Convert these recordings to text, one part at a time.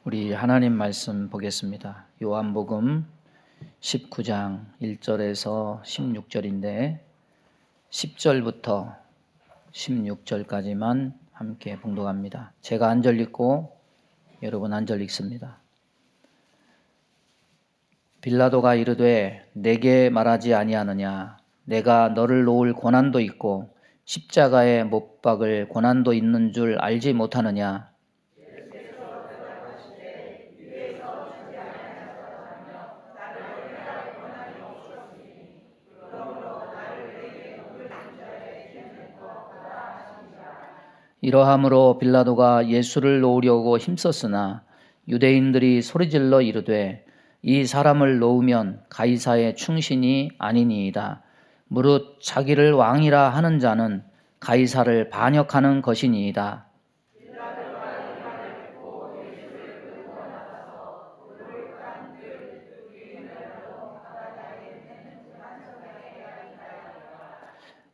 우리 하나님 말씀 보겠습니다. 요한복음 19장 1절에서 16절인데 10절부터 16절까지만 함께 봉독합니다. 제가 한 절 읽고 여러분 한 절 읽습니다. 빌라도가 이르되 내게 말하지 아니하느냐? 내가 너를 놓을 고난도 있고 십자가에 못 박을 고난도 있는 줄 알지 못하느냐? 이러함으로 빌라도가 예수를 놓으려고 힘썼으나 유대인들이 소리질러 이르되 이 사람을 놓으면 가이사의 충신이 아니니이다. 무릇 자기를 왕이라 하는 자는 가이사를 반역하는 것이니이다.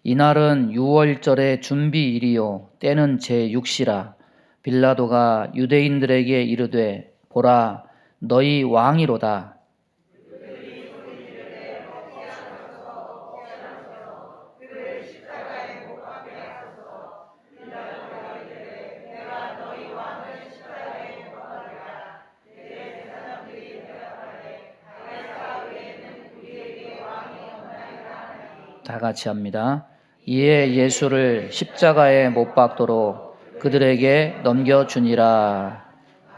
이날은 유월절의 준비일이요 때는 제6시라. 빌라도가 유대인들에게 이르되 보라 너희 왕이로다. 다 같이 합니다. 이에 예수를 십자가에 못 박도록 그들에게 넘겨주니라.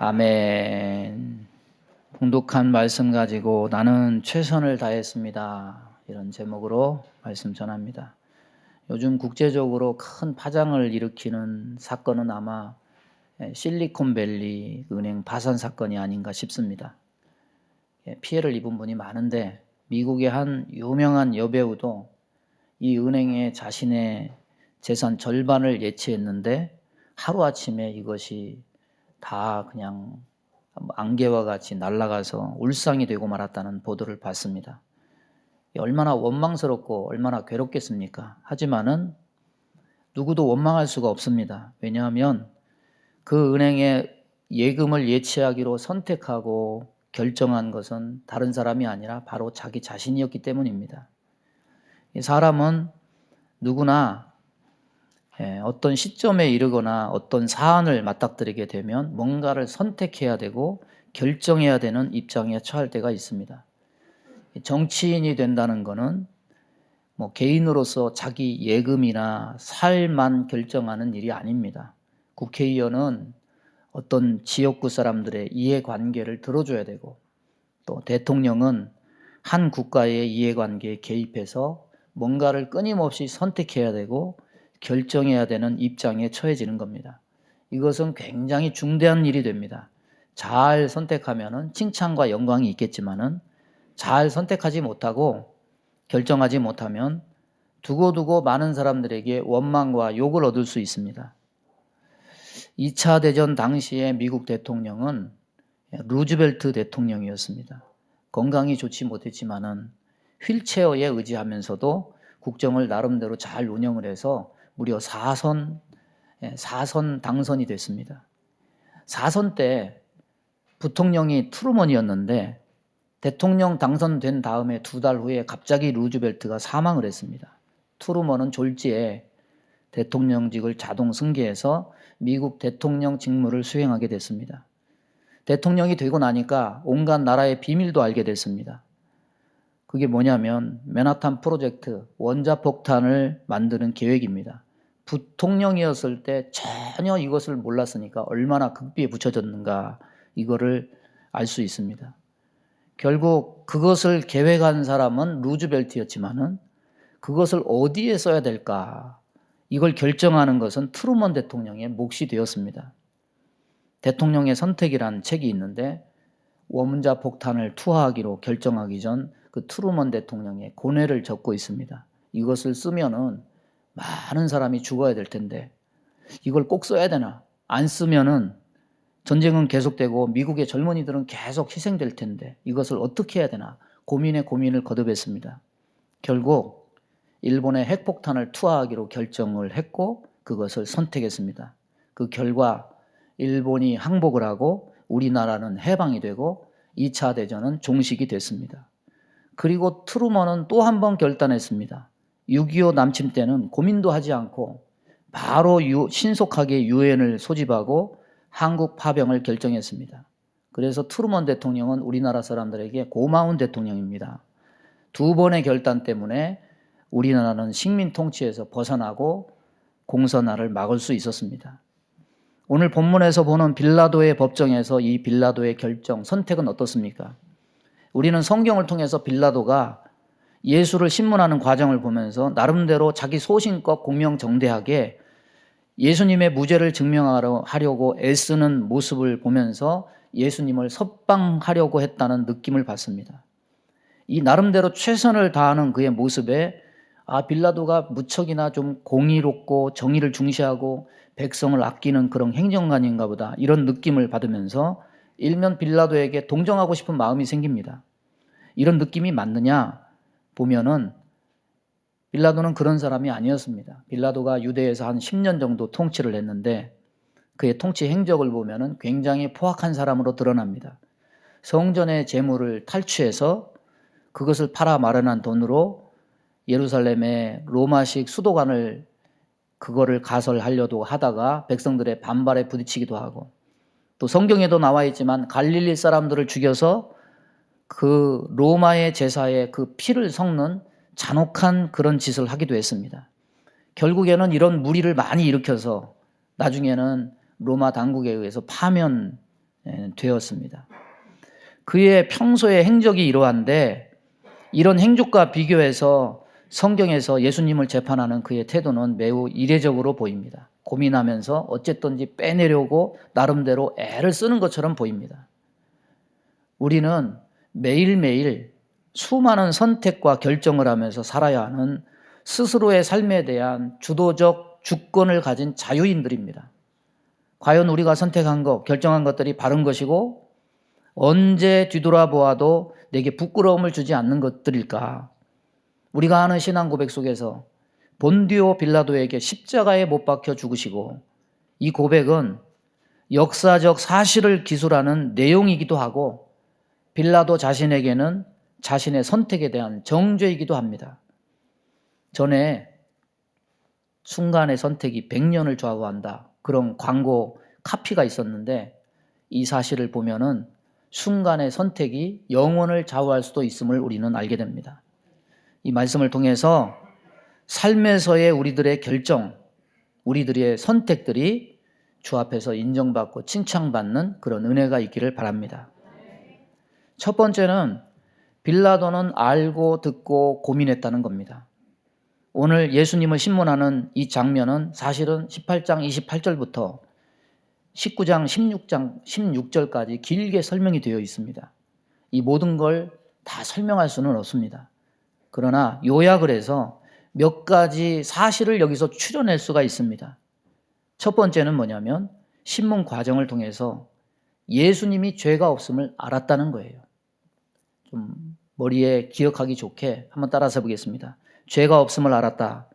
아멘. 봉독한 말씀 가지고 나는 최선을 다했습니다. 이런 제목으로 말씀 전합니다. 요즘 국제적으로 큰 파장을 일으키는 사건은 아마 실리콘밸리 은행 파산 사건이 아닌가 싶습니다. 피해를 입은 분이 많은데 미국의 한 유명한 여배우도 이 은행에 자신의 재산 절반을 예치했는데 하루아침에 이것이 다 그냥 안개와 같이 날아가서 울상이 되고 말았다는 보도를 봤습니다. 얼마나 원망스럽고 얼마나 괴롭겠습니까? 하지만은 누구도 원망할 수가 없습니다. 왜냐하면 그 은행에 예금을 예치하기로 선택하고 결정한 것은 다른 사람이 아니라 바로 자기 자신이었기 때문입니다. 사람은 누구나 어떤 시점에 이르거나 어떤 사안을 맞닥뜨리게 되면 뭔가를 선택해야 되고 결정해야 되는 입장에 처할 때가 있습니다. 정치인이 된다는 것은 개인으로서 자기 예금이나 삶만 결정하는 일이 아닙니다. 국회의원은 어떤 지역구 사람들의 이해관계를 들어줘야 되고 또 대통령은 한 국가의 이해관계에 개입해서 뭔가를 끊임없이 선택해야 되고 결정해야 되는 입장에 처해지는 겁니다. 이것은 굉장히 중대한 일이 됩니다. 잘 선택하면은 칭찬과 영광이 있겠지만은 잘 선택하지 못하고 결정하지 못하면 두고두고 많은 사람들에게 원망과 욕을 얻을 수 있습니다. 2차 대전 당시에 미국 대통령은 루즈벨트 대통령이었습니다. 건강이 좋지 못했지만은 휠체어에 의지하면서도 국정을 나름대로 잘 운영을 해서 무려 4선 당선이 됐습니다. 4선 때 부통령이 트루먼이었는데 대통령 당선된 다음에 2달 후에 갑자기 루즈벨트가 사망을 했습니다. 트루먼은 졸지에 대통령직을 자동 승계해서 미국 대통령 직무를 수행하게 됐습니다. 대통령이 되고 나니까 온갖 나라의 비밀도 알게 됐습니다. 그게 뭐냐면 맨하탄 프로젝트 원자폭탄을 만드는 계획입니다. 부통령이었을 때 전혀 이것을 몰랐으니까 얼마나 극비에 붙여졌는가 이거를 알 수 있습니다. 결국 그것을 계획한 사람은 루즈벨트였지만은 그것을 어디에 써야 될까 이걸 결정하는 것은 트루먼 대통령의 몫이 되었습니다. 대통령의 선택이라는 책이 있는데 원자폭탄을 투하하기로 결정하기 전 그 트루먼 대통령의 고뇌를 적고 있습니다. 이것을 쓰면은 많은 사람이 죽어야 될 텐데 이걸 꼭 써야 되나? 안 쓰면은 전쟁은 계속되고 미국의 젊은이들은 계속 희생될 텐데 이것을 어떻게 해야 되나? 고민에 고민을 거듭했습니다. 결국 일본의 핵폭탄을 투하하기로 결정을 했고 그것을 선택했습니다. 그 결과 일본이 항복을 하고 우리나라는 해방이 되고 2차 대전은 종식이 됐습니다. 그리고 트루먼은 또 한 번 결단했습니다. 6.25 남침 때는 고민도 하지 않고 바로 신속하게 유엔을 소집하고 한국 파병을 결정했습니다. 그래서 트루먼 대통령은 우리나라 사람들에게 고마운 대통령입니다. 두 번의 결단 때문에 우리나라는 식민 통치에서 벗어나고 공산화를 막을 수 있었습니다. 오늘 본문에서 보는 빌라도의 법정에서 이 빌라도의 결정, 선택은 어떻습니까? 우리는 성경을 통해서 빌라도가 예수를 신문하는 과정을 보면서 나름대로 자기 소신껏 공명정대하게 예수님의 무죄를 증명하려고 애쓰는 모습을 보면서 예수님을 석방하려고 했다는 느낌을 받습니다. 이 나름대로 최선을 다하는 그의 모습에 빌라도가 무척이나 좀 공의롭고 정의를 중시하고 백성을 아끼는 그런 행정관인가 보다, 이런 느낌을 받으면서 일면 빌라도에게 동정하고 싶은 마음이 생깁니다. 이런 느낌이 맞느냐 보면은 빌라도는 그런 사람이 아니었습니다. 빌라도가 유대에서 한 10년 정도 통치를 했는데 그의 통치 행적을 보면은 굉장히 포악한 사람으로 드러납니다. 성전의 재물을 탈취해서 그것을 팔아 마련한 돈으로 예루살렘의 로마식 수도관을 그거를 가설하려고 하다가 백성들의 반발에 부딪히기도 하고, 또 성경에도 나와 있지만 갈릴리 사람들을 죽여서 그 로마의 제사에 그 피를 섞는 잔혹한 그런 짓을 하기도 했습니다. 결국에는 이런 무리를 많이 일으켜서 나중에는 로마 당국에 의해서 파면되었습니다. 그의 평소의 행적이 이러한데 이런 행적과 비교해서 성경에서 예수님을 재판하는 그의 태도는 매우 이례적으로 보입니다. 고민하면서 어쨌든지 빼내려고 나름대로 애를 쓰는 것처럼 보입니다. 우리는 매일매일 수많은 선택과 결정을 하면서 살아야 하는 스스로의 삶에 대한 주도적 주권을 가진 자유인들입니다. 과연 우리가 선택한 것, 결정한 것들이 바른 것이고 언제 뒤돌아보아도 내게 부끄러움을 주지 않는 것들일까? 우리가 하는 신앙 고백 속에서 본디오 빌라도에게 십자가에 못 박혀 죽으시고, 이 고백은 역사적 사실을 기술하는 내용이기도 하고 빌라도 자신에게는 자신의 선택에 대한 정죄이기도 합니다. 전에 순간의 선택이 100년을 좌우한다, 그런 광고 카피가 있었는데 이 사실을 보면은 순간의 선택이 영혼을 좌우할 수도 있음을 우리는 알게 됩니다. 이 말씀을 통해서 삶에서의 우리들의 결정, 우리들의 선택들이 주 앞에서 인정받고 칭찬받는 그런 은혜가 있기를 바랍니다. 첫 번째는 빌라도는 알고 듣고 고민했다는 겁니다. 오늘 예수님을 신문하는 이 장면은 사실은 18장 28절부터 19장 16절까지 길게 설명이 되어 있습니다. 이 모든 걸 다 설명할 수는 없습니다. 그러나 요약을 해서 몇 가지 사실을 여기서 추려낼 수가 있습니다. 첫 번째는 뭐냐면 신문 과정을 통해서 예수님이 죄가 없음을 알았다는 거예요. 좀 머리에 기억하기 좋게 한번 따라서 해보겠습니다. 죄가 없음을 알았다.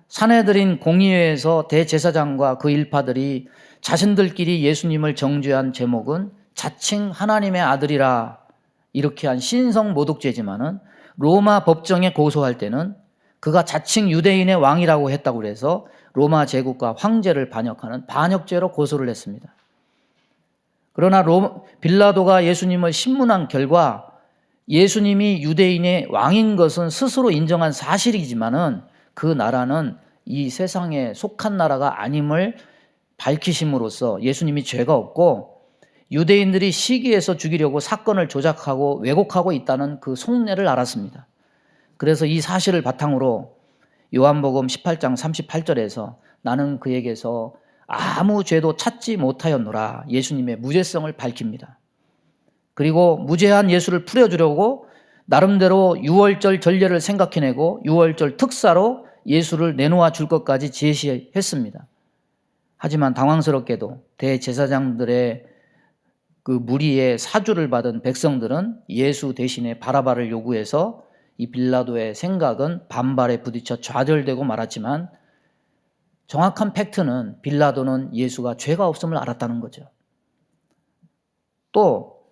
산헤드린 공의회에서 대제사장과 그 일파들이 자신들끼리 예수님을 정죄한 제목은 자칭 하나님의 아들이라 이렇게 한 신성모독죄지만은 로마 법정에 고소할 때는 그가 자칭 유대인의 왕이라고 했다고 해서 로마 제국과 황제를 반역하는 반역죄로 고소를 했습니다. 그러나 빌라도가 예수님을 신문한 결과 예수님이 유대인의 왕인 것은 스스로 인정한 사실이지만은 그 나라는 이 세상에 속한 나라가 아님을 밝히심으로써 예수님이 죄가 없고 유대인들이 시기해서 죽이려고 사건을 조작하고 왜곡하고 있다는 그 속내를 알았습니다. 그래서 이 사실을 바탕으로 요한복음 18장 38절에서 나는 그에게서 아무 죄도 찾지 못하였노라 예수님의 무죄성을 밝힙니다. 그리고 무죄한 예수를 풀어주려고 나름대로 유월절 전례를 생각해내고 유월절 특사로 예수를 내놓아 줄 것까지 제시했습니다. 하지만 당황스럽게도 대제사장들의 그 무리의 사주를 받은 백성들은 예수 대신에 바라바를 요구해서 이 빌라도의 생각은 반발에 부딪혀 좌절되고 말았지만 정확한 팩트는 빌라도는 예수가 죄가 없음을 알았다는 거죠. 또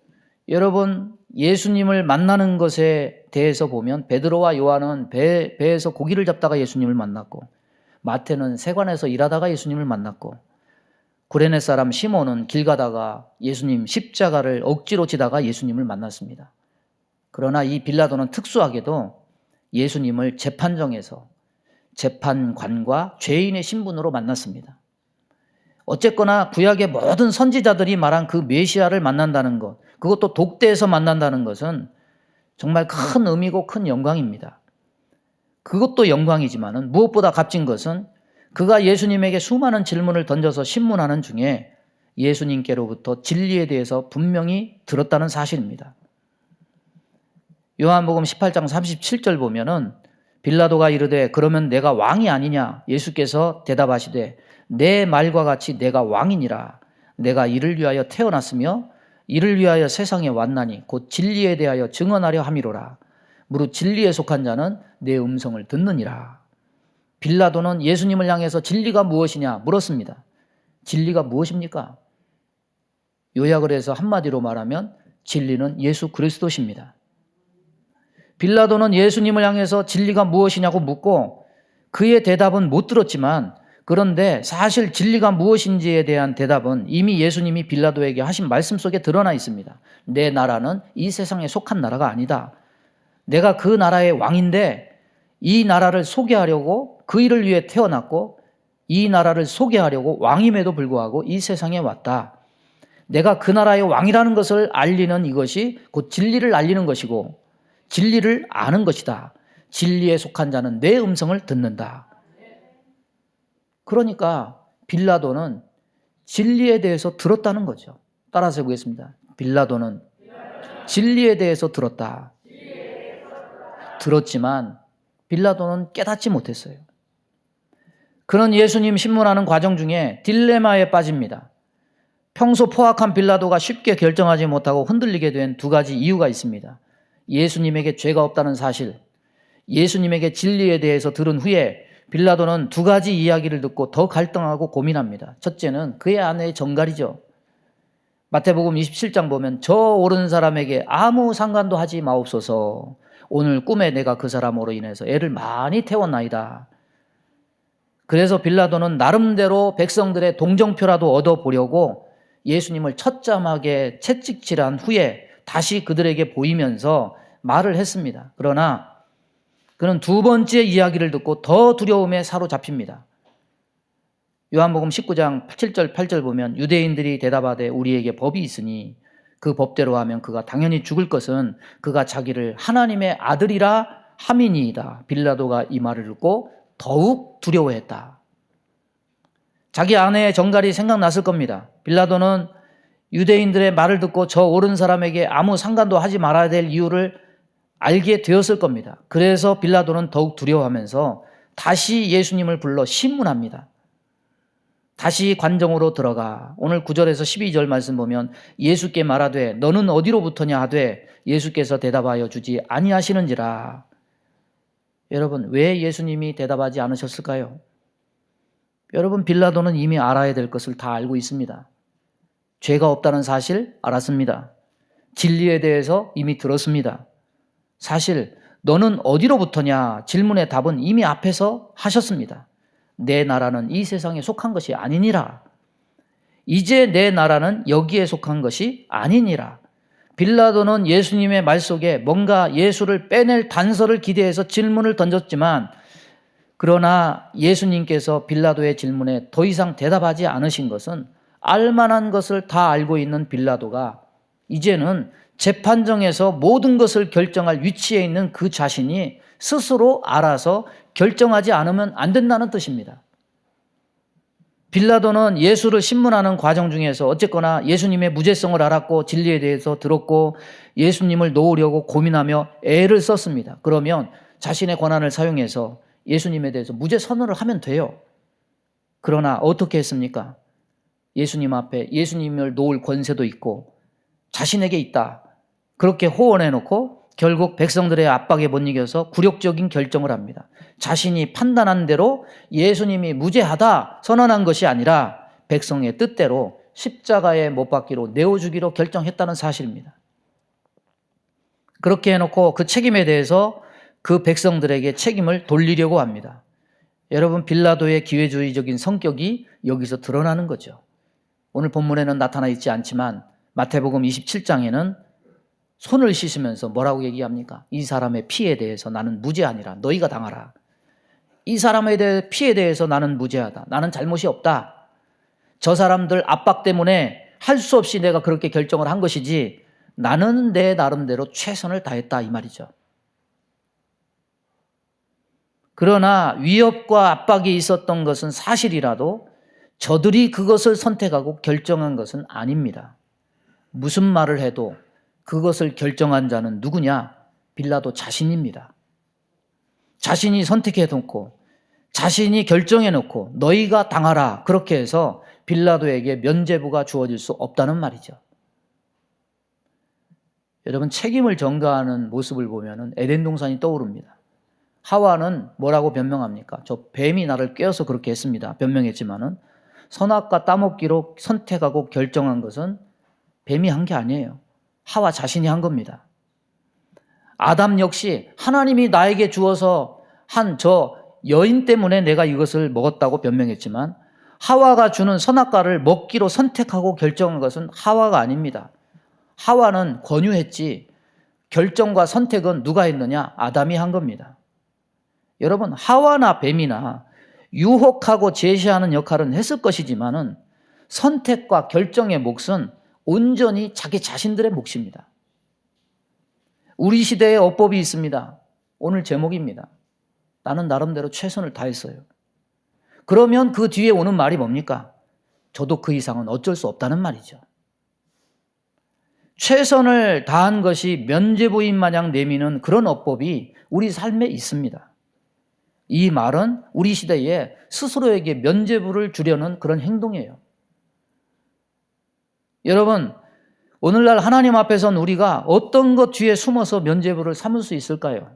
여러분 예수님을 만나는 것에 대해서 보면 베드로와 요한은 배에서 고기를 잡다가 예수님을 만났고, 마태는 세관에서 일하다가 예수님을 만났고, 구레네 사람 시몬은 길 가다가 예수님 십자가를 억지로 지다가 예수님을 만났습니다. 그러나 이 빌라도는 특수하게도 예수님을 재판정에서 재판관과 죄인의 신분으로 만났습니다. 어쨌거나 구약의 모든 선지자들이 말한 그 메시아를 만난다는 것, 그것도 독대에서 만난다는 것은 정말 큰 의미고 큰 영광입니다. 그것도 영광이지만은 무엇보다 값진 것은 그가 예수님에게 수많은 질문을 던져서 신문하는 중에 예수님께로부터 진리에 대해서 분명히 들었다는 사실입니다. 요한복음 18장 37절 보면은 빌라도가 이르되 그러면 내가 왕이 아니냐? 예수께서 대답하시되 내 말과 같이 내가 왕이니라. 내가 이를 위하여 태어났으며 이를 위하여 세상에 왔나니 곧 진리에 대하여 증언하려 함이로라. 무릇 진리에 속한 자는 내 음성을 듣느니라. 빌라도는 예수님을 향해서 진리가 무엇이냐 물었습니다. 진리가 무엇입니까? 요약을 해서 한마디로 말하면 진리는 예수 그리스도십니다. 빌라도는 예수님을 향해서 진리가 무엇이냐고 묻고 그의 대답은 못 들었지만, 그런데 사실 진리가 무엇인지에 대한 대답은 이미 예수님이 빌라도에게 하신 말씀 속에 드러나 있습니다. 내 나라는 이 세상에 속한 나라가 아니다. 내가 그 나라의 왕인데 이 나라를 소개하려고 그 일을 위해 태어났고 이 나라를 소개하려고 왕임에도 불구하고 이 세상에 왔다. 내가 그 나라의 왕이라는 것을 알리는 이것이 곧 진리를 알리는 것이고 진리를 아는 것이다. 진리에 속한 자는 내 음성을 듣는다. 그러니까 빌라도는 진리에 대해서 들었다는 거죠. 따라서 해보겠습니다. 빌라도는 진리에 대해서 들었다. 들었지만 빌라도는 깨닫지 못했어요. 그는 예수님 신문하는 과정 중에 딜레마에 빠집니다. 평소 포악한 빌라도가 쉽게 결정하지 못하고 흔들리게 된 두 가지 이유가 있습니다. 예수님에게 죄가 없다는 사실, 예수님에게 진리에 대해서 들은 후에 빌라도는 두 가지 이야기를 듣고 더 갈등하고 고민합니다. 첫째는 그의 아내의 정갈이죠. 마태복음 27장 보면 저 오른 사람에게 아무 상관도 하지 마옵소서. 오늘 꿈에 내가 그 사람으로 인해서 애를 많이 태웠나이다. 그래서 빌라도는 나름대로 백성들의 동정표라도 얻어보려고 예수님을 처참하게 채찍질한 후에 다시 그들에게 보이면서 말을 했습니다. 그러나 그는 두 번째 이야기를 듣고 더 두려움에 사로잡힙니다. 요한복음 19장 7절 8절 보면 유대인들이 대답하되 우리에게 법이 있으니 그 법대로 하면 그가 당연히 죽을 것은 그가 자기를 하나님의 아들이라 함이니이다. 빌라도가 이 말을 듣고 더욱 두려워했다. 자기 아내의 정갈이 생각났을 겁니다. 빌라도는 유대인들의 말을 듣고 저 옳은 사람에게 아무 상관도 하지 말아야 될 이유를 알게 되었을 겁니다. 그래서 빌라도는 더욱 두려워하면서 다시 예수님을 불러 신문합니다. 다시 관정으로 들어가. 오늘 9절에서 12절 말씀 보면 예수께 말하되 너는 어디로부터냐 하되 예수께서 대답하여 주지 아니하시는지라. 여러분, 왜 예수님이 대답하지 않으셨을까요? 여러분, 빌라도는 이미 알아야 될 것을 다 알고 있습니다. 죄가 없다는 사실 알았습니다. 진리에 대해서 이미 들었습니다. 사실 너는 어디로부터냐 질문의 답은 이미 앞에서 하셨습니다. 내 나라는 이 세상에 속한 것이 아니니라. 이제 내 나라는 여기에 속한 것이 아니니라. 빌라도는 예수님의 말 속에 뭔가 예수를 빼낼 단서를 기대해서 질문을 던졌지만, 그러나 예수님께서 빌라도의 질문에 더 이상 대답하지 않으신 것은 알만한 것을 다 알고 있는 빌라도가 이제는 재판정에서 모든 것을 결정할 위치에 있는 그 자신이 스스로 알아서 결정하지 않으면 안 된다는 뜻입니다. 빌라도는 예수를 신문하는 과정 중에서 어쨌거나 예수님의 무죄성을 알았고 진리에 대해서 들었고 예수님을 놓으려고 고민하며 애를 썼습니다. 그러면 자신의 권한을 사용해서 예수님에 대해서 무죄 선언을 하면 돼요. 그러나 어떻게 했습니까? 예수님 앞에 예수님을 놓을 권세도 있고 자신에게 있다. 그렇게 호언해놓고 결국 백성들의 압박에 못 이겨서 굴욕적인 결정을 합니다. 자신이 판단한 대로 예수님이 무죄하다 선언한 것이 아니라 백성의 뜻대로 십자가에 못 박기로 내어주기로 결정했다는 사실입니다. 그렇게 해놓고 그 책임에 대해서 그 백성들에게 책임을 돌리려고 합니다. 여러분, 빌라도의 기회주의적인 성격이 여기서 드러나는 거죠. 오늘 본문에는 나타나 있지 않지만 마태복음 27장에는 손을 씻으면서 뭐라고 얘기합니까? 이 사람의 피에 대해서 나는 무죄하니라. 너희가 당하라. 이 사람에 대해 피에 대해서 나는 무죄하다. 나는 잘못이 없다. 저 사람들 압박 때문에 할 수 없이 내가 그렇게 결정을 한 것이지 나는 내 나름대로 최선을 다했다 이 말이죠. 그러나 위협과 압박이 있었던 것은 사실이라도 저들이 그것을 선택하고 결정한 것은 아닙니다. 무슨 말을 해도 그것을 결정한 자는 누구냐? 빌라도 자신입니다. 자신이 선택해놓고 자신이 결정해놓고 너희가 당하라 그렇게 해서 빌라도에게 면죄부가 주어질 수 없다는 말이죠. 여러분, 책임을 전가하는 모습을 보면 에덴 동산이 떠오릅니다. 하와는 뭐라고 변명합니까? 저 뱀이 나를 꿰어서 그렇게 했습니다. 변명했지만은 선악과 따먹기로 선택하고 결정한 것은 뱀이 한 게 아니에요. 하와 자신이 한 겁니다. 아담 역시 하나님이 나에게 주어서 한 저 여인 때문에 내가 이것을 먹었다고 변명했지만 하와가 주는 선악과를 먹기로 선택하고 결정한 것은 하와가 아닙니다. 하와는 권유했지 결정과 선택은 누가 했느냐? 아담이 한 겁니다. 여러분, 하와나 뱀이나 유혹하고 제시하는 역할은 했을 것이지만은 선택과 결정의 몫은 온전히 자기 자신들의 몫입니다. 우리 시대에 어법이 있습니다. 오늘 제목입니다. 나는 나름대로 최선을 다했어요. 그러면 그 뒤에 오는 말이 뭡니까? 저도 그 이상은 어쩔 수 없다는 말이죠. 최선을 다한 것이 면죄부인 마냥 내미는 그런 어법이 우리 삶에 있습니다. 이 말은 우리 시대에 스스로에게 면죄부를 주려는 그런 행동이에요. 여러분, 오늘날 하나님 앞에선 우리가 어떤 것 뒤에 숨어서 면죄부를 삼을 수 있을까요?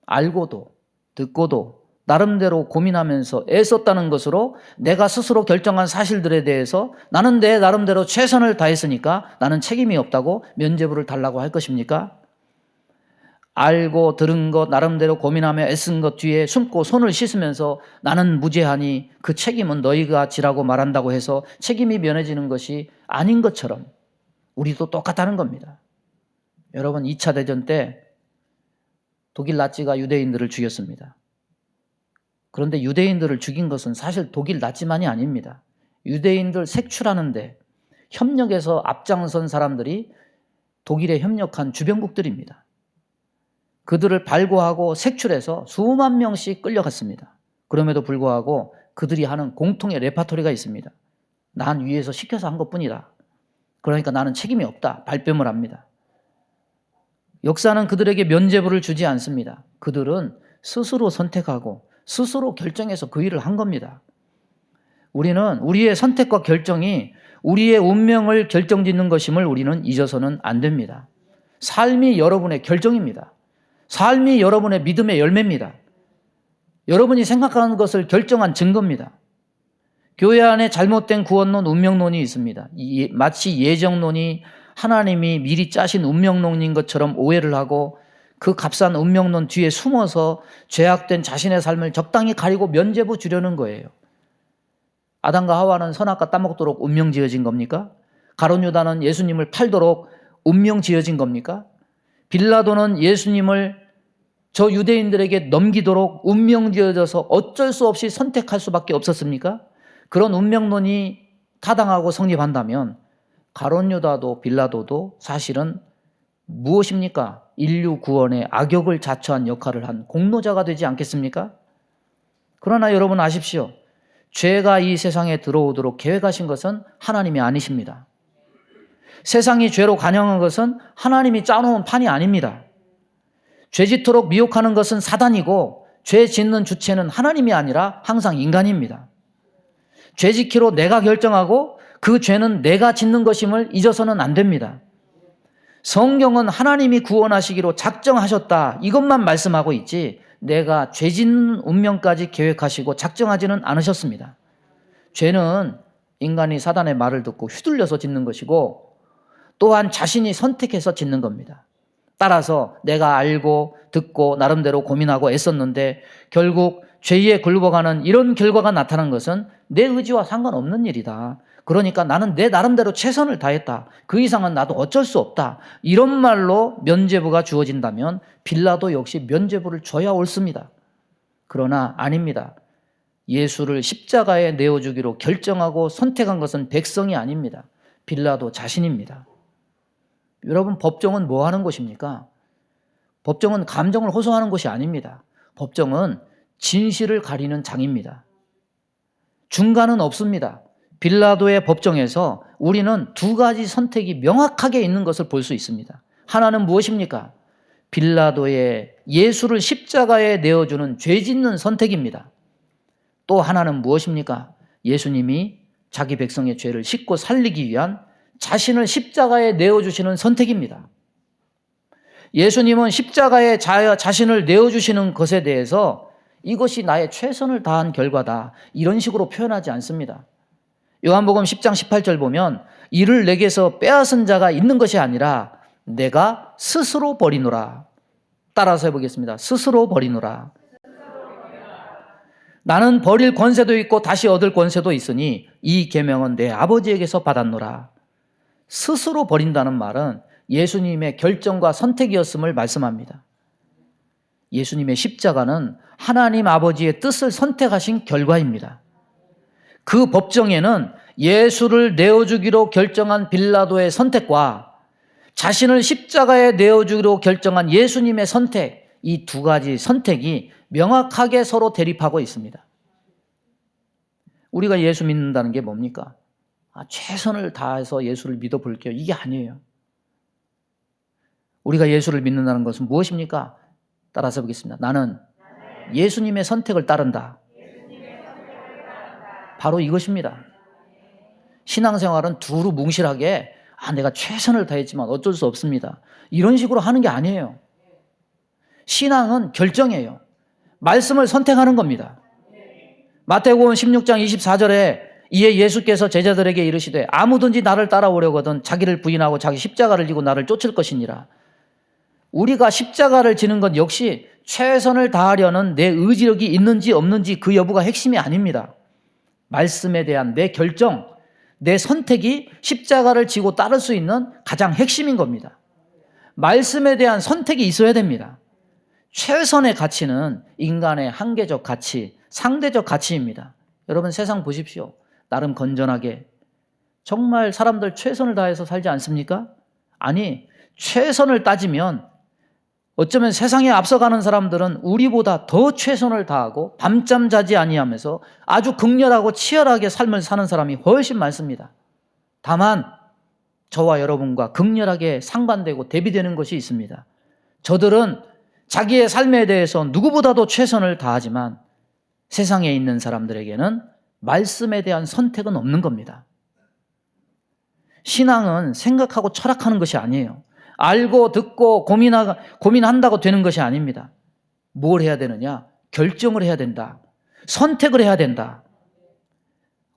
알고도 듣고도 나름대로 고민하면서 애썼다는 것으로 내가 스스로 결정한 사실들에 대해서 나는 내 나름대로 최선을 다했으니까 나는 책임이 없다고 면죄부를 달라고 할 것입니까? 알고 들은 것 나름대로 고민하며 애쓴 것 뒤에 숨고 손을 씻으면서 나는 무죄하니 그 책임은 너희가 지라고 말한다고 해서 책임이 면해지는 것이 아닌 것처럼 우리도 똑같다는 겁니다. 여러분, 2차 대전 때 독일 나치가 유대인들을 죽였습니다. 그런데 유대인들을 죽인 것은 사실 독일 나치만이 아닙니다. 유대인들 색출하는데 협력해서 앞장선 사람들이 독일에 협력한 주변국들입니다. 그들을 발굴하고 색출해서 수만 명씩 끌려갔습니다. 그럼에도 불구하고 그들이 하는 공통의 레파토리가 있습니다. 난 위에서 시켜서 한 것뿐이다. 그러니까 나는 책임이 없다. 발뺌을 합니다. 역사는 그들에게 면죄부를 주지 않습니다. 그들은 스스로 선택하고 스스로 결정해서 그 일을 한 겁니다. 우리는 우리의 선택과 결정이 우리의 운명을 결정짓는 것임을 우리는 잊어서는 안 됩니다. 삶이 여러분의 결정입니다. 삶이 여러분의 믿음의 열매입니다. 여러분이 생각하는 것을 결정한 증거입니다. 교회 안에 잘못된 구원론, 운명론이 있습니다. 마치 예정론이 하나님이 미리 짜신 운명론인 것처럼 오해를 하고 그 값싼 운명론 뒤에 숨어서 죄악된 자신의 삶을 적당히 가리고 면죄부 주려는 거예요. 아담과 하와는 선악과 따먹도록 운명 지어진 겁니까? 가룟 유다는 예수님을 팔도록 운명 지어진 겁니까? 빌라도는 예수님을 저 유대인들에게 넘기도록 운명 지어져서 어쩔 수 없이 선택할 수밖에 없었습니까? 그런 운명론이 타당하고 성립한다면 가룟 유다도 빌라도도 사실은 무엇입니까? 인류 구원의 악역을 자처한 역할을 한 공로자가 되지 않겠습니까? 그러나 여러분 아십시오. 죄가 이 세상에 들어오도록 계획하신 것은 하나님이 아니십니다. 세상이 죄로 관영한 것은 하나님이 짜놓은 판이 아닙니다. 죄 짓도록 미혹하는 것은 사단이고 죄 짓는 주체는 하나님이 아니라 항상 인간입니다. 죄 지키로 내가 결정하고 그 죄는 내가 짓는 것임을 잊어서는 안 됩니다. 성경은 하나님이 구원하시기로 작정하셨다 이것만 말씀하고 있지 내가 죄 짓는 운명까지 계획하시고 작정하지는 않으셨습니다. 죄는 인간이 사단의 말을 듣고 휘둘려서 짓는 것이고, 또한 자신이 선택해서 짓는 겁니다. 따라서 내가 알고 듣고 나름대로 고민하고 애썼는데 결국 죄에 굴러가는 이런 결과가 나타난 것은 내 의지와 상관없는 일이다. 그러니까 나는 내 나름대로 최선을 다했다. 그 이상은 나도 어쩔 수 없다. 이런 말로 면죄부가 주어진다면 빌라도 역시 면죄부를 줘야 옳습니다. 그러나 아닙니다. 예수를 십자가에 내어주기로 결정하고 선택한 것은 백성이 아닙니다. 빌라도 자신입니다. 여러분, 법정은 뭐 하는 곳입니까? 법정은 감정을 호소하는 곳이 아닙니다. 법정은 진실을 가리는 장입니다. 중간은 없습니다. 빌라도의 법정에서 우리는 두 가지 선택이 명확하게 있는 것을 볼 수 있습니다. 하나는 무엇입니까? 빌라도의 예수를 십자가에 내어주는 죄 짓는 선택입니다. 또 하나는 무엇입니까? 예수님이 자기 백성의 죄를 씻고 살리기 위한 자신을 십자가에 내어주시는 선택입니다. 예수님은 십자가에 자신을 내어주시는 것에 대해서 이것이 나의 최선을 다한 결과다, 이런 식으로 표현하지 않습니다. 요한복음 10장 18절 보면 이를 내게서 빼앗은 자가 있는 것이 아니라 내가 스스로 버리노라. 따라서 해보겠습니다. 스스로 버리노라. 나는 버릴 권세도 있고 다시 얻을 권세도 있으니 이 계명은 내 아버지에게서 받았노라. 스스로 버린다는 말은 예수님의 결정과 선택이었음을 말씀합니다. 예수님의 십자가는 하나님 아버지의 뜻을 선택하신 결과입니다. 그 법정에는 예수를 내어주기로 결정한 빌라도의 선택과 자신을 십자가에 내어주기로 결정한 예수님의 선택, 이 두 가지 선택이 명확하게 서로 대립하고 있습니다. 우리가 예수 믿는다는 게 뭡니까? 최선을 다해서 예수를 믿어볼게요. 이게 아니에요. 우리가 예수를 믿는다는 것은 무엇입니까? 따라서 보겠습니다. 나는 예수님의 선택을 따른다. 바로 이것입니다. 신앙생활은 두루 뭉실하게 내가 최선을 다했지만 어쩔 수 없습니다, 이런 식으로 하는 게 아니에요. 신앙은 결정이에요. 말씀을 선택하는 겁니다. 마태복음 16장 24절에 이에 예수께서 제자들에게 이르시되 아무든지 나를 따라오려거든 자기를 부인하고 자기 십자가를 지고 나를 쫓을 것이니라. 우리가 십자가를 지는 것 역시 최선을 다하려는 내 의지력이 있는지 없는지 그 여부가 핵심이 아닙니다. 말씀에 대한 내 결정, 내 선택이 십자가를 지고 따를 수 있는 가장 핵심인 겁니다. 말씀에 대한 선택이 있어야 됩니다. 최선의 가치는 인간의 한계적 가치, 상대적 가치입니다. 여러분, 세상 보십시오. 나름 건전하게 정말 사람들 최선을 다해서 살지 않습니까? 아니, 최선을 따지면 어쩌면 세상에 앞서가는 사람들은 우리보다 더 최선을 다하고 밤잠 자지 아니하면서 아주 극렬하고 치열하게 삶을 사는 사람이 훨씬 많습니다. 다만 저와 여러분과 극렬하게 상반되고 대비되는 것이 있습니다. 저들은 자기의 삶에 대해서 누구보다도 최선을 다하지만 세상에 있는 사람들에게는 말씀에 대한 선택은 없는 겁니다. 신앙은 생각하고 철학하는 것이 아니에요. 알고 듣고 고민한다고 되는 것이 아닙니다. 뭘 해야 되느냐? 결정을 해야 된다. 선택을 해야 된다.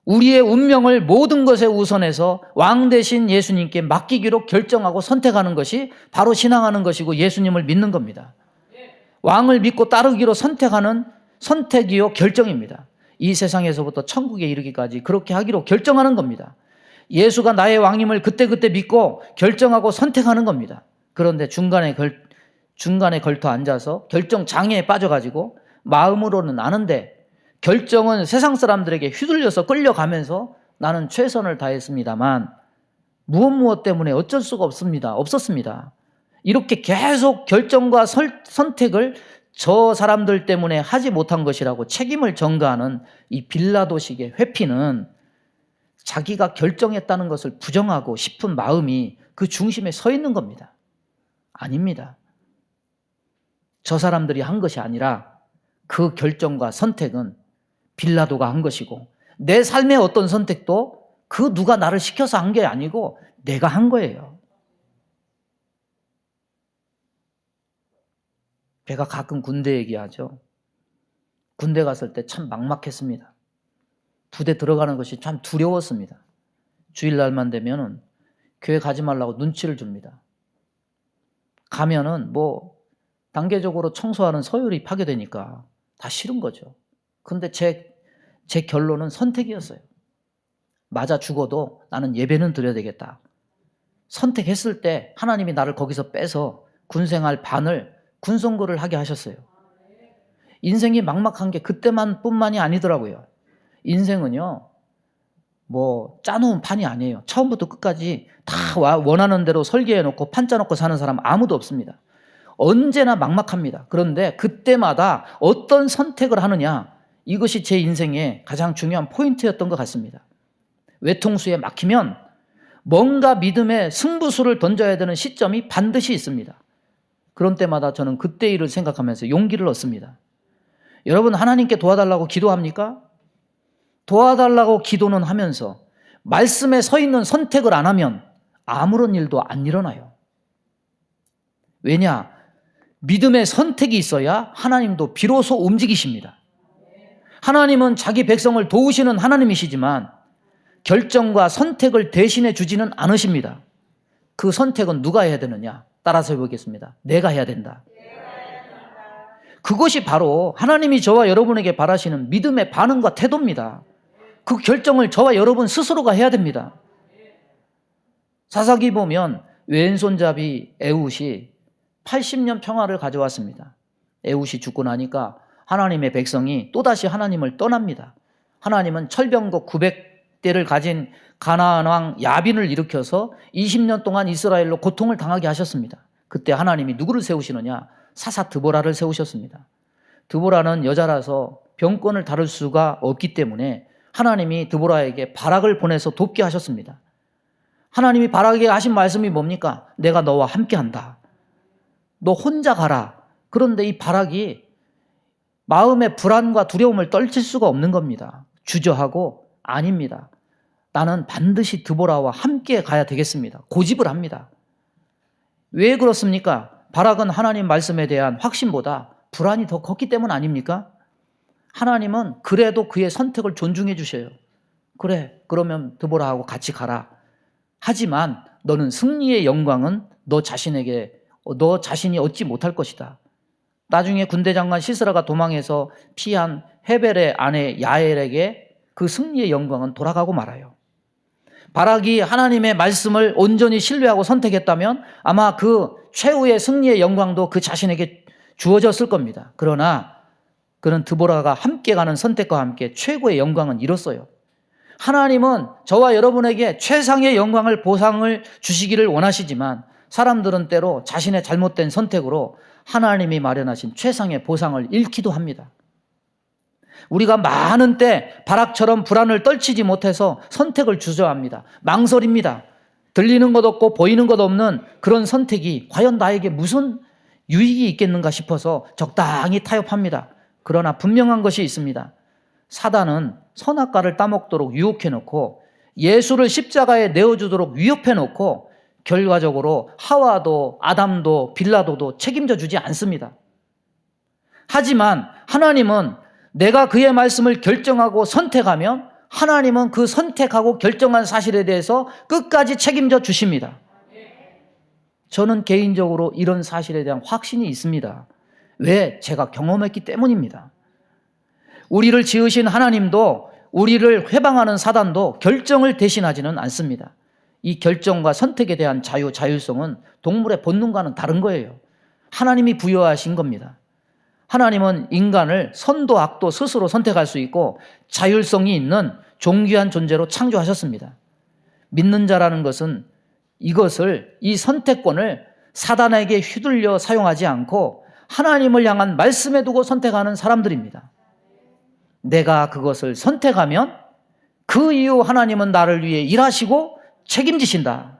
우리의 운명을 모든 것에 우선해서 왕 대신 예수님께 맡기기로 결정하고 선택하는 것이 바로 신앙하는 것이고 예수님을 믿는 겁니다. 왕을 믿고 따르기로 선택하는 선택이요 결정입니다. 이 세상에서부터 천국에 이르기까지 그렇게 하기로 결정하는 겁니다. 예수가 나의 왕임을 그때그때 믿고 결정하고 선택하는 겁니다. 그런데 중간에 걸터 앉아서 결정 장애에 빠져가지고 마음으로는 아는데 결정은 세상 사람들에게 휘둘려서 끌려가면서 나는 최선을 다했습니다만 무엇 때문에 어쩔 수가 없었습니다. 이렇게 계속 결정과 선택을 저 사람들 때문에 하지 못한 것이라고 책임을 전가하는 이 빌라도식의 회피는 자기가 결정했다는 것을 부정하고 싶은 마음이 그 중심에 서 있는 겁니다. 아닙니다. 저 사람들이 한 것이 아니라 그 결정과 선택은 빌라도가 한 것이고 내 삶의 어떤 선택도 그 누가 나를 시켜서 한 게 아니고 내가 한 거예요. 제가 가끔 군대 얘기하죠. 군대 갔을 때 참 막막했습니다. 부대 들어가는 것이 참 두려웠습니다. 주일날만 되면은 교회 가지 말라고 눈치를 줍니다. 가면은 뭐 단계적으로 청소하는 서열이 파괴되니까 다 싫은 거죠. 근데 제 결론은 선택이었어요. 맞아 죽어도 나는 예배는 드려야 되겠다. 선택했을 때 하나님이 나를 거기서 빼서 군생활 반을 군선거를 하게 하셨어요. 인생이 막막한 게 그때만 뿐만이 아니더라고요. 인생은요, 뭐 짜놓은 판이 아니에요. 처음부터 끝까지 다 원하는 대로 설계해놓고 판 짜놓고 사는 사람 아무도 없습니다. 언제나 막막합니다. 그런데 그때마다 어떤 선택을 하느냐, 이것이 제 인생의 가장 중요한 포인트였던 것 같습니다. 외통수에 막히면 뭔가 믿음의 승부수를 던져야 되는 시점이 반드시 있습니다. 그런 때마다 저는 그때 일을 생각하면서 용기를 얻습니다. 여러분, 하나님께 도와달라고 기도합니까? 도와달라고 기도는 하면서 말씀에 서 있는 선택을 안 하면 아무런 일도 안 일어나요. 왜냐? 믿음의 선택이 있어야 하나님도 비로소 움직이십니다. 하나님은 자기 백성을 도우시는 하나님이시지만 결정과 선택을 대신해 주지는 않으십니다. 그 선택은 누가 해야 되느냐? 따라서 해보겠습니다. 내가 해야 된다. 그것이 바로 하나님이 저와 여러분에게 바라시는 믿음의 반응과 태도입니다. 그 결정을 저와 여러분 스스로가 해야 됩니다. 사사기 보면 왼손잡이 에훗이 80년 평화를 가져왔습니다. 에훗이 죽고 나니까 하나님의 백성이 또다시 하나님을 떠납니다. 하나님은 철병거 900대를 가진 가나안 왕 야빈을 일으켜서 20년 동안 이스라엘로 고통을 당하게 하셨습니다. 그때 하나님이 누구를 세우시느냐? 사사 드보라를 세우셨습니다. 드보라는 여자라서 병권을 다룰 수가 없기 때문에 하나님이 드보라에게 바락을 보내서 돕게 하셨습니다. 하나님이 바락에게 하신 말씀이 뭡니까? 내가 너와 함께한다. 너 혼자 가라. 그런데 이 바락이 마음의 불안과 두려움을 떨칠 수가 없는 겁니다. 주저하고 아닙니다. 나는 반드시 드보라와 함께 가야 되겠습니다. 고집을 합니다. 왜 그렇습니까? 바락은 하나님 말씀에 대한 확신보다 불안이 더 컸기 때문 아닙니까? 하나님은 그래도 그의 선택을 존중해 주셔요. 그래, 그러면 드보라하고 같이 가라. 하지만 너는 승리의 영광은 너 자신이 얻지 못할 것이다. 나중에 군대 장관 시스라가 도망해서 피한 헤벨의 아내 야엘에게 그 승리의 영광은 돌아가고 말아요. 바락이 하나님의 말씀을 온전히 신뢰하고 선택했다면 아마 그 최후의 승리의 영광도 그 자신에게 주어졌을 겁니다. 그러나 그는 드보라가 함께 가는 선택과 함께 최고의 영광은 이뤘어요. 하나님은 저와 여러분에게 최상의 영광을 보상을 주시기를 원하시지만 사람들은 때로 자신의 잘못된 선택으로 하나님이 마련하신 최상의 보상을 잃기도 합니다. 우리가 많은 때 바락처럼 불안을 떨치지 못해서 선택을 주저합니다. 망설입니다. 들리는 것 없고 보이는 것 없는 그런 선택이 과연 나에게 무슨 유익이 있겠는가 싶어서 적당히 타협합니다. 그러나 분명한 것이 있습니다. 사단은 선악과를 따먹도록 유혹해놓고 예수를 십자가에 내어주도록 위협해놓고 결과적으로 하와도 아담도 빌라도도 책임져 주지 않습니다. 하지만 하나님은 내가 그의 말씀을 결정하고 선택하면 하나님은 그 선택하고 결정한 사실에 대해서 끝까지 책임져 주십니다. 저는 개인적으로 이런 사실에 대한 확신이 있습니다. 왜? 제가 경험했기 때문입니다. 우리를 지으신 하나님도 우리를 회방하는 사단도 결정을 대신하지는 않습니다. 이 결정과 선택에 대한 자율성은 동물의 본능과는 다른 거예요. 하나님이 부여하신 겁니다. 하나님은 인간을 선도 악도 스스로 선택할 수 있고 자율성이 있는 존귀한 존재로 창조하셨습니다. 믿는 자라는 것은 이 선택권을 사단에게 휘둘려 사용하지 않고 하나님을 향한 말씀에 두고 선택하는 사람들입니다. 내가 그것을 선택하면 그 이후 하나님은 나를 위해 일하시고 책임지신다.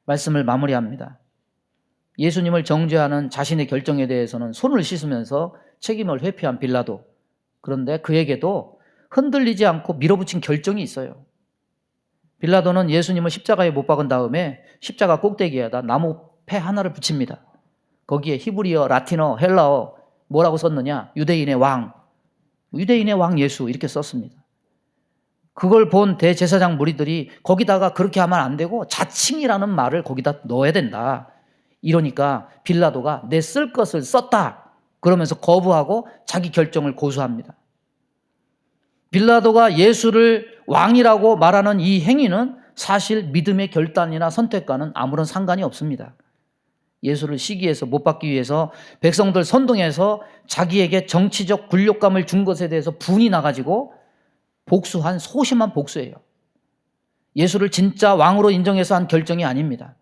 말씀을 마무리합니다. 예수님을 정죄하는 자신의 결정에 대해서는 손을 씻으면서 책임을 회피한 빌라도. 그런데 그에게도 흔들리지 않고 밀어붙인 결정이 있어요. 빌라도는 예수님을 십자가에 못 박은 다음에 십자가 꼭대기에다 나무 패 하나를 붙입니다. 거기에 히브리어, 라틴어, 헬라어 뭐라고 썼느냐? 유대인의 왕. 유대인의 왕 예수 이렇게 썼습니다. 그걸 본 대제사장 무리들이 거기다가 그렇게 하면 안 되고 자칭이라는 말을 거기다 넣어야 된다. 이러니까 빌라도가 내 쓸 것을 썼다. 그러면서 거부하고 자기 결정을 고수합니다. 빌라도가 예수를 왕이라고 말하는 이 행위는 사실 믿음의 결단이나 선택과는 아무런 상관이 없습니다. 예수를 시기해서 못 박기 위해서 백성들 선동해서 자기에게 정치적 굴욕감을 준 것에 대해서 분이 나가지고 복수한 소심한 복수예요. 예수를 진짜 왕으로 인정해서 한 결정이 아닙니다.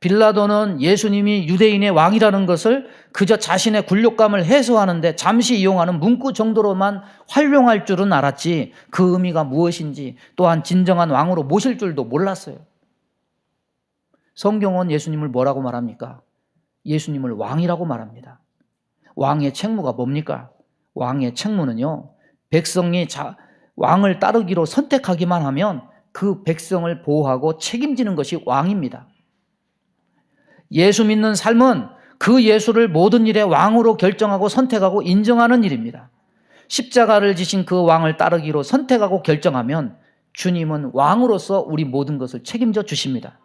빌라도는 예수님이 유대인의 왕이라는 것을 그저 자신의 굴욕감을 해소하는데 잠시 이용하는 문구 정도로만 활용할 줄은 알았지 그 의미가 무엇인지 또한 진정한 왕으로 모실 줄도 몰랐어요. 성경은 예수님을 뭐라고 말합니까? 예수님을 왕이라고 말합니다. 왕의 책무가 뭡니까? 왕의 책무는요, 백성이 왕을 따르기로 선택하기만 하면 그 백성을 보호하고 책임지는 것이 왕입니다. 예수 믿는 삶은 그 예수를 모든 일에 왕으로 결정하고 선택하고 인정하는 일입니다. 십자가를 지신 그 왕을 따르기로 선택하고 결정하면 주님은 왕으로서 우리 모든 것을 책임져 주십니다.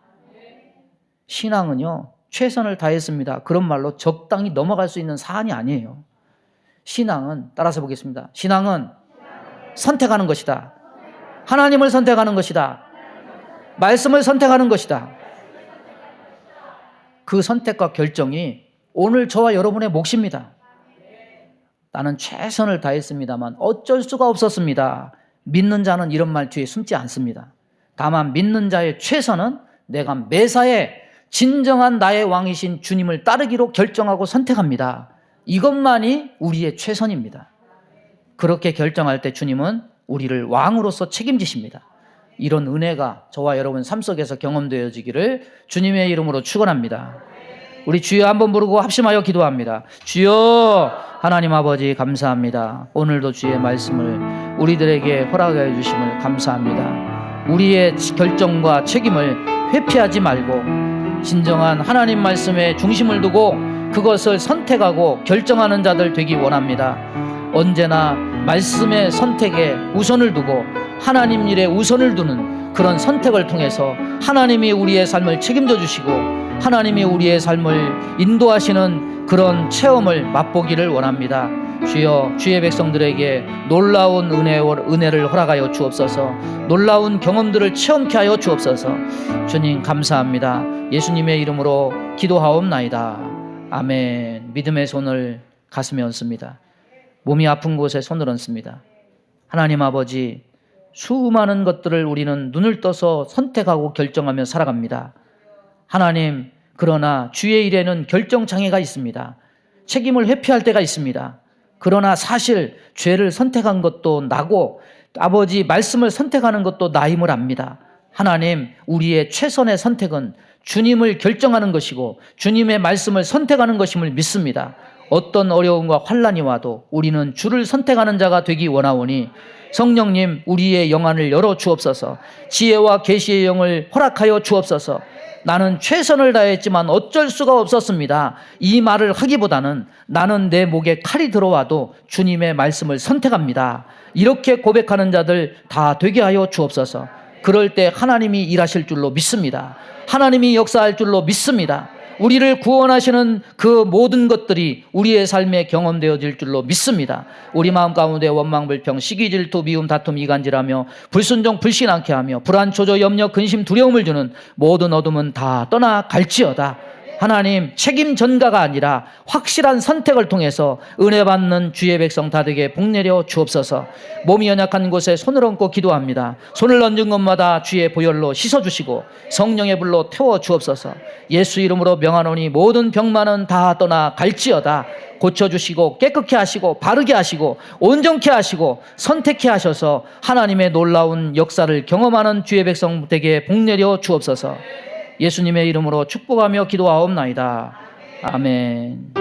신앙은요, 최선을 다했습니다. 그런 말로 적당히 넘어갈 수 있는 사안이 아니에요. 신앙은, 따라서 보겠습니다. 신앙은 선택하는 것이다. 하나님을 선택하는 것이다. 말씀을 선택하는 것이다. 그 선택과 결정이 오늘 저와 여러분의 몫입니다. 나는 최선을 다했습니다만 어쩔 수가 없었습니다. 믿는 자는 이런 말 뒤에 숨지 않습니다. 다만 믿는 자의 최선은 내가 매사에 진정한 나의 왕이신 주님을 따르기로 결정하고 선택합니다. 이것만이 우리의 최선입니다. 그렇게 결정할 때 주님은 우리를 왕으로서 책임지십니다. 이런 은혜가 저와 여러분 삶 속에서 경험되어지기를 주님의 이름으로 축원합니다. 우리 주여 한번 부르고 합심하여 기도합니다. 주여, 하나님 아버지 감사합니다. 오늘도 주의 말씀을 우리들에게 허락해 주심을 감사합니다. 우리의 결정과 책임을 회피하지 말고 진정한 하나님 말씀에 중심을 두고 그것을 선택하고 결정하는 자들 되기 원합니다. 언제나 말씀의 선택에 우선을 두고 하나님 일에 우선을 두는 그런 선택을 통해서 하나님이 우리의 삶을 책임져 주시고 하나님이 우리의 삶을 인도하시는 그런 체험을 맛보기를 원합니다. 주여, 주의 백성들에게 놀라운 은혜를 허락하여 주옵소서. 놀라운 경험들을 체험케 하여 주옵소서. 주님 감사합니다. 예수님의 이름으로 기도하옵나이다. 아멘. 믿음의 손을 가슴에 얹습니다. 몸이 아픈 곳에 손을 얹습니다. 하나님 아버지, 수많은 것들을 우리는 눈을 떠서 선택하고 결정하며 살아갑니다. 하나님, 그러나 주의 일에는 결정장애가 있습니다. 책임을 회피할 때가 있습니다. 그러나 사실 죄를 선택한 것도 나고 아버지 말씀을 선택하는 것도 나임을 압니다. 하나님, 우리의 최선의 선택은 주님을 결정하는 것이고 주님의 말씀을 선택하는 것임을 믿습니다. 어떤 어려움과 환난이 와도 우리는 주를 선택하는 자가 되기 원하오니 성령님, 우리의 영안을 열어 주옵소서. 지혜와 계시의 영을 허락하여 주옵소서. 나는 최선을 다했지만 어쩔 수가 없었습니다. 이 말을 하기보다는 나는 내 목에 칼이 들어와도 주님의 말씀을 선택합니다. 이렇게 고백하는 자들 다 되게 하여 주옵소서. 그럴 때 하나님이 일하실 줄로 믿습니다. 하나님이 역사할 줄로 믿습니다. 우리를 구원하시는 그 모든 것들이 우리의 삶에 경험되어질 줄로 믿습니다. 우리 마음 가운데 원망, 불평, 시기, 질투, 미움, 다툼, 이간질하며 불순종, 불신앙케 하며 불안, 조조, 염려, 근심, 두려움을 주는 모든 어둠은 다 떠나갈지어다. 하나님, 책임 전가가 아니라 확실한 선택을 통해서 은혜 받는 주의 백성 다 되게 복내려 주옵소서. 몸이 연약한 곳에 손을 얹고 기도합니다. 손을 얹은 것마다 주의 보혈로 씻어주시고 성령의 불로 태워 주옵소서. 예수 이름으로 명하노니 모든 병만은 다 떠나갈지어다. 고쳐주시고 깨끗게 하시고 바르게 하시고 온전케 하시고 선택케 하셔서 하나님의 놀라운 역사를 경험하는 주의 백성 되게 복내려 주옵소서. 예수님의 이름으로 축복하며 기도하옵나이다. 아멘.